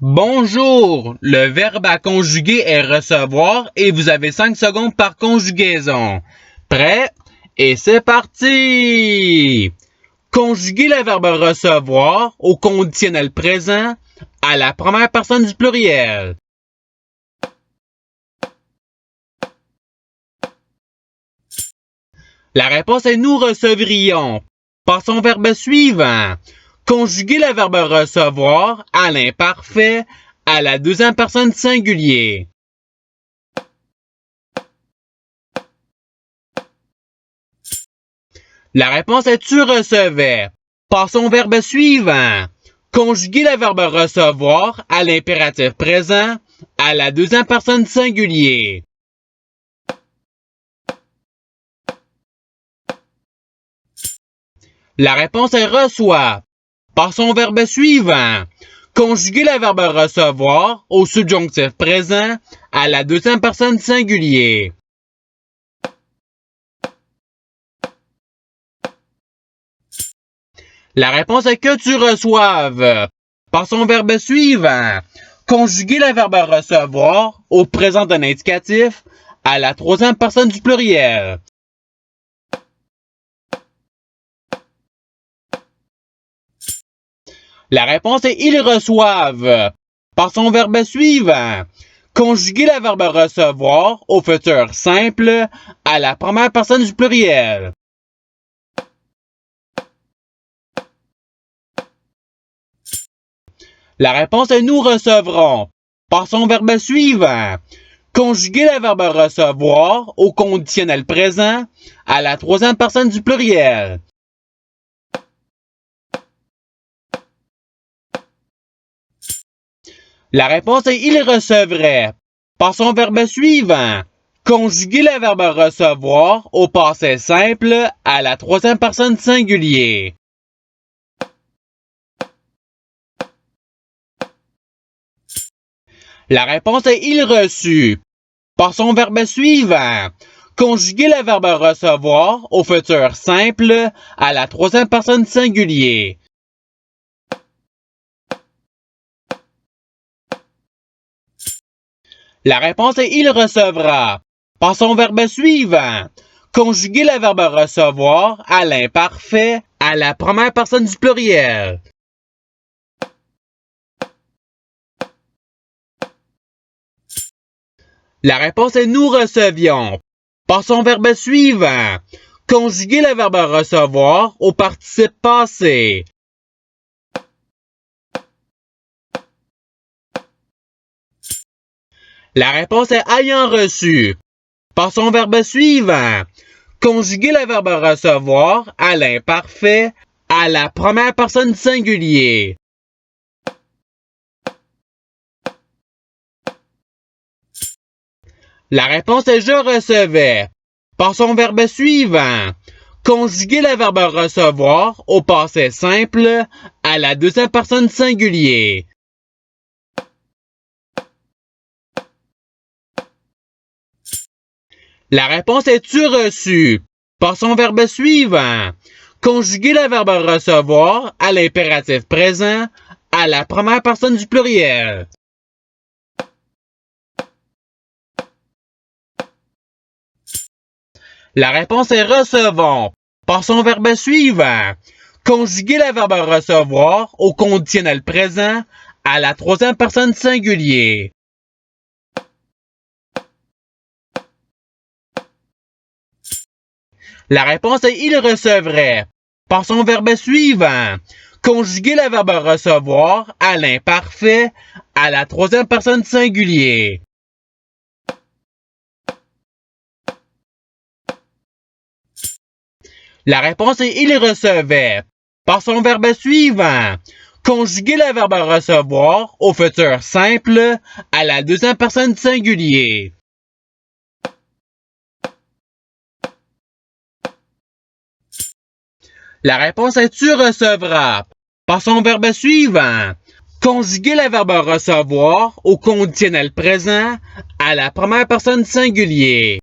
Bonjour, le verbe à conjuguer est recevoir et vous avez 5 secondes par conjugaison. Prêt? Et c'est parti! Conjuguez le verbe recevoir au conditionnel présent à la première personne du pluriel. La réponse est nous recevrions. Passons au verbe suivant. Conjuguez le verbe recevoir à l'imparfait à la deuxième personne singulier. La réponse est tu recevais. Passons au verbe suivant. Conjuguez le verbe recevoir à l'impératif présent à la deuxième personne singulier. La réponse est reçoit. Passons au verbe suivant. Conjuguez le verbe recevoir au subjonctif présent à la deuxième personne singulier. La réponse est que tu reçoives. Passons au verbe suivant. Conjuguez le verbe recevoir au présent d'un indicatif à la troisième personne du pluriel. La réponse est ils reçoivent. Passons au verbe suivant. Conjuguez le verbe recevoir au futur simple à la première personne du pluriel. La réponse est nous recevrons. Passons au verbe suivant. Conjuguez le verbe recevoir au conditionnel présent à la troisième personne du pluriel. La réponse est il recevrait. Passons au verbe suivant. Conjuguez le verbe recevoir au passé simple à la troisième personne singulier. La réponse est il reçut. Passons au verbe suivant. Conjuguez le verbe recevoir au futur simple à la troisième personne singulier. La réponse est il recevra. Passons au verbe suivant. Conjuguez le verbe recevoir à l'imparfait à la première personne du pluriel. La réponse est nous recevions. Passons au verbe suivant. Conjuguez le verbe recevoir au participe passé. La réponse est ayant reçu. Passons au verbe suivant. Conjuguez le verbe recevoir à l'imparfait à la première personne du singulier. La réponse est je recevais. Passons au verbe suivant. Conjuguez le verbe recevoir au passé simple à la deuxième personne du singulier. La réponse est tu reçu. Passons au verbe suivant. Conjuguez le verbe recevoir à l'impératif présent à la première personne du pluriel. La réponse est recevons. Passons au verbe suivant. Conjuguez le verbe recevoir au conditionnel présent à la troisième personne singulier. La réponse est il recevrait. Passons au verbe suivant. Conjuguez le verbe recevoir à l'imparfait à la troisième personne singulier. La réponse est il recevait. Passons au verbe suivant. Conjuguez le verbe recevoir au futur simple à la deuxième personne singulier. La réponse est tu recevras. Passons au verbe suivant. Conjuguez le verbe recevoir au conditionnel présent à la première personne singulier.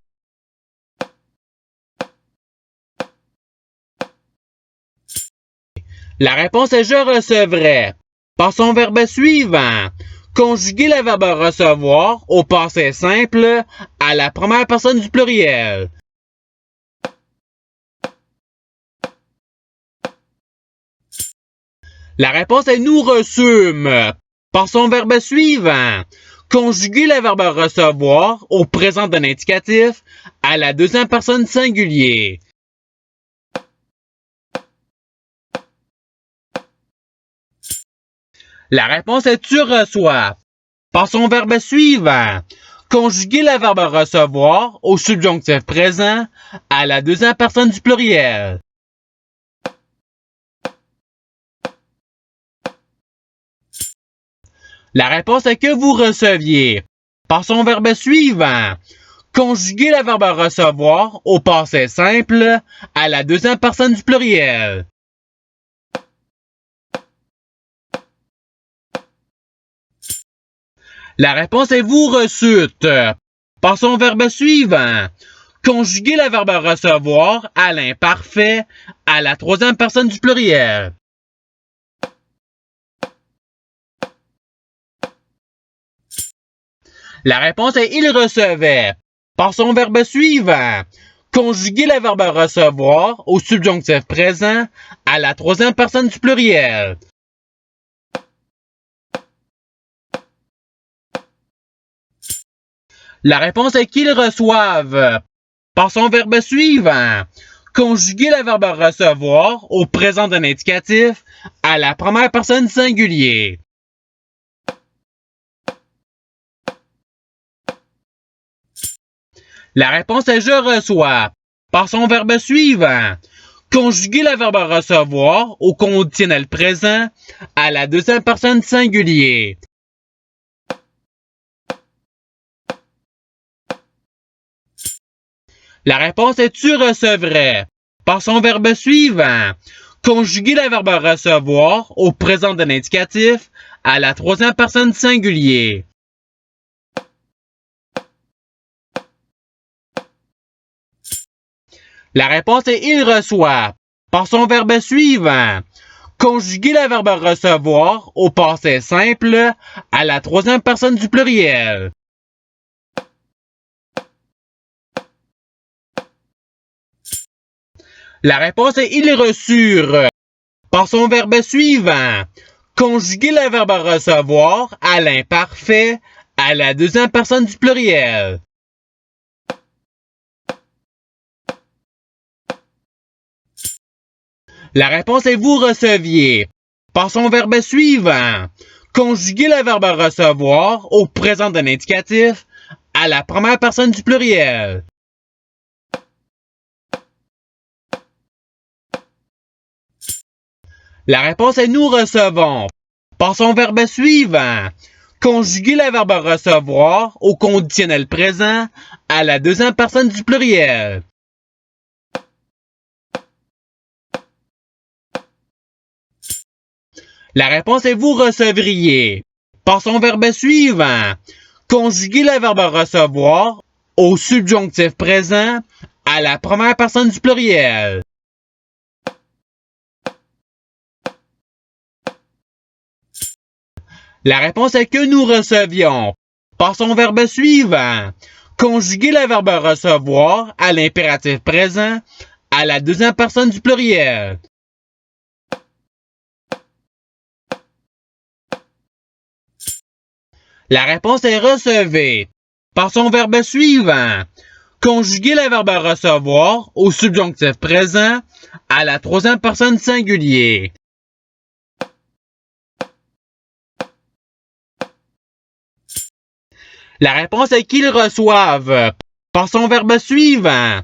La réponse est je recevrai. Passons au verbe suivant. Conjuguer le verbe recevoir au passé simple à la première personne du pluriel. La réponse est nous reçûmes. Passons au verbe suivant. Conjuguer le verbe recevoir au présent d'un indicatif à la deuxième personne singulier. La réponse est tu reçois. Passons au verbe suivant. Conjuguer le verbe recevoir au subjonctif présent à la deuxième personne du pluriel. La réponse est que vous receviez. Passons au verbe suivant. Conjuguer le verbe recevoir au passé simple à la deuxième personne du pluriel. La réponse est vous reçûtes. Passons au verbe suivant. Conjuguer le verbe recevoir à l'imparfait à la troisième personne du pluriel. La réponse est il recevait. Passons au verbe suivant. Conjuguer le verbe recevoir au subjonctif présent à la troisième personne du pluriel. La réponse est qu'ils reçoivent. Passons au verbe suivant. Conjuguer le verbe recevoir au présent d'un indicatif à la première personne singulier. La réponse est je reçois. Passons au verbe suivant. Conjuguer le verbe recevoir au conditionnel présent à la deuxième personne singulier. La réponse est tu recevrais. Passons au verbe suivant. Conjuguer le verbe recevoir au présent d'un indicatif à la troisième personne singulier. La réponse est il reçoit. Passons au verbe suivant. Conjuguer le verbe recevoir au passé simple à la troisième personne du pluriel. La réponse est ils reçurent. Passons au verbe suivant. Conjuguer le verbe recevoir à l'imparfait à la deuxième personne du pluriel. La réponse est vous receviez. Passons au verbe suivant. Conjuguer le verbe recevoir au présent d'un indicatif à la première personne du pluriel. La réponse est nous recevons. Passons au verbe suivant. Conjuguer le verbe recevoir au conditionnel présent à la deuxième personne du pluriel. La réponse est vous recevriez. Passons au verbe suivant. Conjuguer le verbe recevoir au subjonctif présent à la première personne du pluriel. La réponse est que nous recevions. Passons au verbe suivant. Conjuguer le verbe recevoir à l'impératif présent à la deuxième personne du pluriel. La réponse est recevez. Passons au verbe suivant. Conjuguer le verbe recevoir au subjonctif présent à la troisième personne singulier. La réponse est qu'ils reçoivent. Passons au verbe suivant.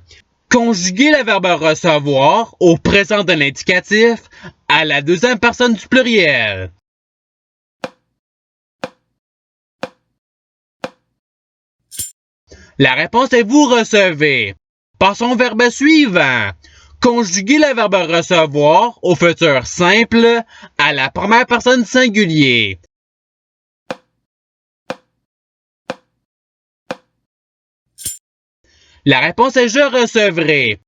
Conjuguer le verbe recevoir au présent de l'indicatif à la deuxième personne du pluriel. La réponse est vous recevez. Passons au verbe suivant. Conjuguer le verbe recevoir au futur simple à la première personne singulier. La réponse est je recevrai.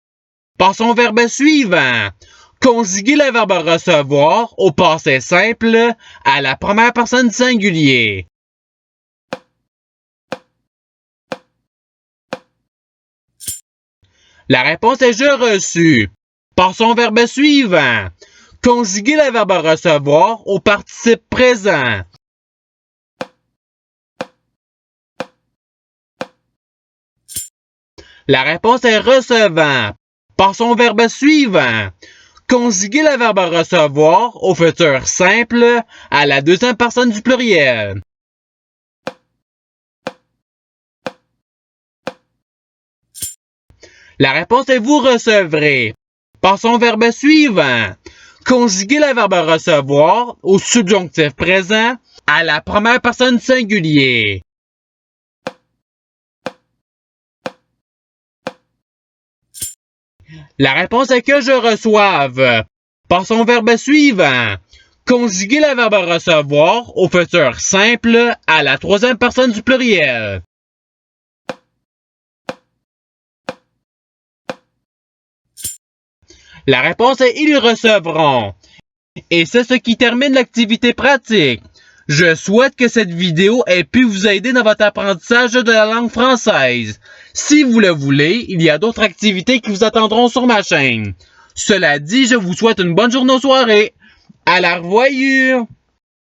Passons au verbe suivant. Conjuguer le verbe recevoir au passé simple à la première personne singulier. La réponse est je reçu. Passons au verbe suivant. Conjuguer le verbe recevoir au participe présent. La réponse est recevant. Passons au verbe suivant. Conjuguer le verbe recevoir au futur simple à la deuxième personne du pluriel. La réponse est vous recevrez. Passons au verbe suivant. Conjuguer le verbe recevoir au subjonctif présent à la première personne singulier. La réponse est que je reçoive. Passons au verbe suivant. Conjuguer le verbe recevoir au futur simple à la troisième personne du pluriel. La réponse est ils recevront. Et c'est ce qui termine l'activité pratique. Je souhaite que cette vidéo ait pu vous aider dans votre apprentissage de la langue française. Si vous le voulez, il y a d'autres activités qui vous attendront sur ma chaîne. Cela dit, je vous souhaite une bonne journée ou soirée. À la revoyure!